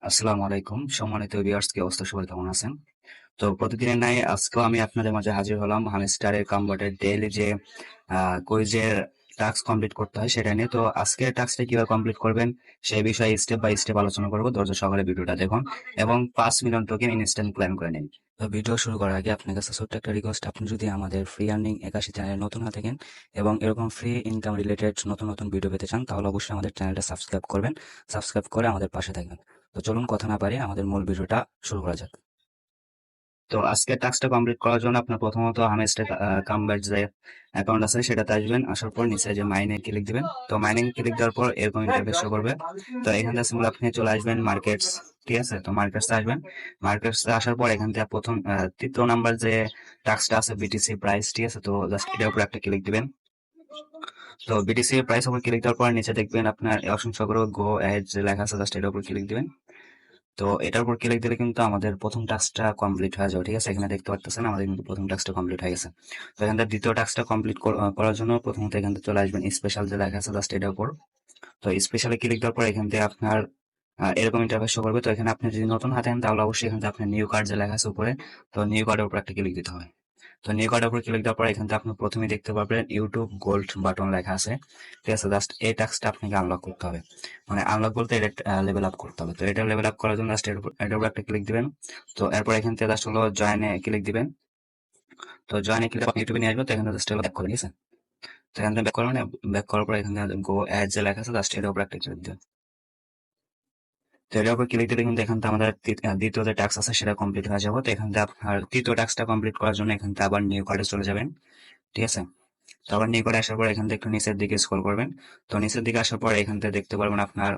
আসসালামু আলাইকুম সম্মানিত ভিউয়ার্স, কি অবস্থা? সবাই কেমন আছেন? তো প্রতিদিনের ন্যায় আজকেও আমি আপনাদের মাঝে হাজির হলাম হামস্টারের কম্বাটের ডেইলি যে কুইজের টাস্ক কমপ্লিট করতে হয় সেটা নিয়ে। তো আজকের টাস্কটা কিভাবে কমপ্লিট করবেন সেই বিষয়ে স্টেপ বাই স্টেপ আলোচনা করবো। ধৈর্য সহকারে ভিডিওটা দেখুন এবং 5 মিলিয়ন টোকেন ইনস্ট্যান্ট ক্লেম করে নিন। তো ভিডিও শুরু করার আগে আপনার কাছে ছোট্ট একটা রিকোয়েস্ট, আপনি যদি আমাদের ফ্রি আর্নিং 81 চ্যানেলে নতুন হয়ে থাকেন এবং এরকম ফ্রি ইনকাম রিলেটেড নতুন নতুন ভিডিও পেতে চান, তাহলে অবশ্যই আমাদের চ্যানেলটা সাবস্ক্রাইব করবেন। সাবস্ক্রাইব করে আমাদের পাশে থাকবেন। তো চলুন কথা না পারি আমাদের মূল ভিডিওটা শুরু করা যাক। তো আজকের টাস্কটা কমপ্লিট করার জন্য আপনার প্রথমত হামেস্টে কামব্যাট যে অ্যাকাউন্ট আছে সেটাতে আসবেন। আসার পর নিচে যে মাইনে ক্লিক দিবেন। তো মাইনে ক্লিক দেওয়ার পর এরকম ইন্টারফেস শো করবে। তো এখান থেকে সিম্পল আপনি চলে আসবেন মার্কেটস। ঠিক আছে, তো মার্কেটসে আসবেন। মার্কেটসে আসার পর এখান থেকে প্রথম তৃতীয় নাম্বার যে টাস্কটা আছে বিটিসি প্রাইস, ঠিক আছে, তো জাস্ট এটার উপর একটা ক্লিক দিবেন। তো বিটিসি প্রাইস উপর ক্লিক দেওয়ার পর নিচে দেখবেন আপনার অপশন শো করবে গো এড যে লেখা আছে, জাস্ট এটার উপর ক্লিক দিবেন। তো এটার উপর ক্লিক দিলে কিন্তু আমাদের প্রথম টাস্কটা কমপ্লিট হয়ে যাবে। ঠিক আছে, এখানে দেখতে পাচ্ছেন আমাদের কিন্তু প্রথম টাস্কটা কমপ্লিট হয়ে গেছে। তো এখান থেকে দ্বিতীয় টাস্কটা কমপ্লিট করার জন্য প্রথমত এখান থেকে চলে আসবেন স্পেশাল যে লেখা আছে, জাস্ট এটার উপর। তো স্পেশালে ক্লিক দেওয়ার পর এখান থেকে আপনার এরকম ইন্টারফেস শো করবে। তো এখানে আপনি যদি নতুন হাতে তাহলে অবশ্যই এখান থেকে আপনার নিউ কার্ড যে লেখা আছে উপরে, তো নিউ কার্ডের উপর একটা ক্লিক দিতে হবে। তো নিউ কার্ডের উপর ক্লিক দেওয়ার পর এখান থেকে আপনি প্রথমেই দেখতে পাবেন ইউটিউব গোল্ড বাটন লেখা আছে। ঠিক আছে, জাস্ট এই টাস্কটা আপনাকে আনলক করতে হবে। মানে আনলক বলতে এটা লেভেল আপ করতে হবে। তো এটা লেভেল আপ করার জন্য জাস্ট এটার উপর একটা ক্লিক দিবেন। তো এরপর এখান থেকে জাস্ট হলো জয়েনে ক্লিক দিবেন। তো জয়েনে ক্লিক আপনি ইউটিউবে নিয়ে আসবেন। তো এখানে জাস্ট হলো ব্যাক করবেন, ঠিক আছে। তো এখান থেকে ব্যাক করবেন। ব্যাক করার পর এখান থেকে গো অ্যাড যে লেখা আছে, জাস্ট এটার উপর একটা ক্লিক দিবেন। তো এটার উপর ক্লিক দিলে কিন্তু এখান থেকে আমাদের দ্বিতীয় যে টাস্ক আছে সেটা কমপ্লিট হয়ে যাবে। তো এখান থেকে আপনার তৃতীয় টাস্কটা কমপ্লিট করার জন্য এখান থেকে আবার নিউ কার্ডে চলে যাবেন। ঠিক আছে, তো আবার নিউ কার্ডে আসার পর এখান থেকে একটু নিচের দিকে স্ক্রল করবেন। তো নিচের দিকে আসার পর এখান থেকে দেখতে পারবেন আপনার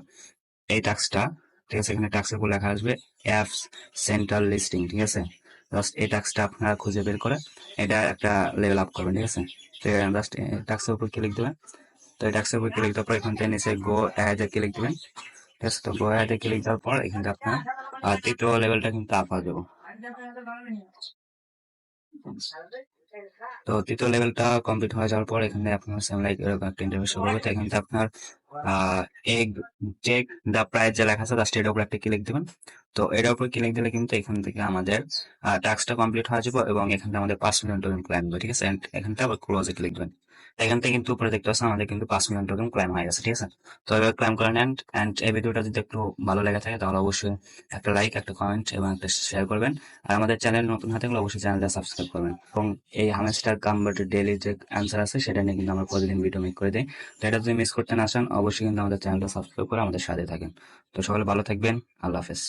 এই টাস্কটা। ঠিক আছে, এখানে টাস্কের উপর লেখা আসবে অ্যাপস সেন্ট্রাল লিস্টিং। ঠিক আছে, জাস্ট এই টাস্কটা আপনারা খুঁজে বের করে এটা একটা লেভেল আপ করবেন। ঠিক আছে, তো জাস্ট টাস্কের উপর ক্লিক দেবেন। তো এই টাস্কের উপর ক্লিক দেওয়ার পর এখান থেকে নিচে গো অ্যাডে ক্লিক দিবেন। ঠিক আছে, তো গো অ্যাডে ক্লিক দেওয়ার পর এখান থেকে আপনার তৃতীয় লেভেলটা কিন্তু আপ হয়ে যাবে। তো তৃতীয় লেভেলটা কমপ্লিট হয়ে যাওয়ার পর এখানে আপনার সেম লাইক এরকম একটা ইন্টারভিউ শুরু হবে। তো এখান থেকে আপনার এগ চেক দ্য প্রাইস যে লেখা আছে, জাস্ট এটার উপর একটা ক্লিক দিবেন। তো এটার উপর ক্লিক দিলে কিন্তু এখান থেকে আমাদের টাস্কটা কমপ্লিট হয়ে যাবে এবং এখান থেকে আমাদের 5 মিলিয়ন টোকেন ক্লাইম হবে। ঠিক আছে, and এখান থেকে আবার ক্লোজে ক্লিক দিবেন। এখান থেকে কিন্তু উপরে দেখতে পাচ্ছেন আমাদের কিন্তু 5 মিলিয়ন টোকেন ক্লাইম হয়ে গেছে। ঠিক আছে, তো এবার ক্লাইম করে নেন। অ্যান্ড এই ভিডিওটা যদি একটু ভালো লেগে থাকে তাহলে অবশ্যই একটা লাইক, একটা কমেন্ট এবং একটা শেয়ার করবেন। আর আমাদের চ্যানেল নতুন হয়ে থাকলে অবশ্যই চ্যানেলটা সাবস্ক্রাইব করবেন। এবং এই হামেস্টার কনভার্টেড ডেইলি যে অ্যান্সার আছে সেটা নিয়ে কিন্তু আমরা প্রতিদিন ভিডিও মেক করে দিই। তো এটা যদি মিস করতে না চান অবশ্যই কিন্তু আমাদের চ্যানেলটা সাবস্ক্রাইব করে আমাদের সাথে থাকেন। তো সকলে ভালো থাকবেন। আল্লাহ হাফেজ।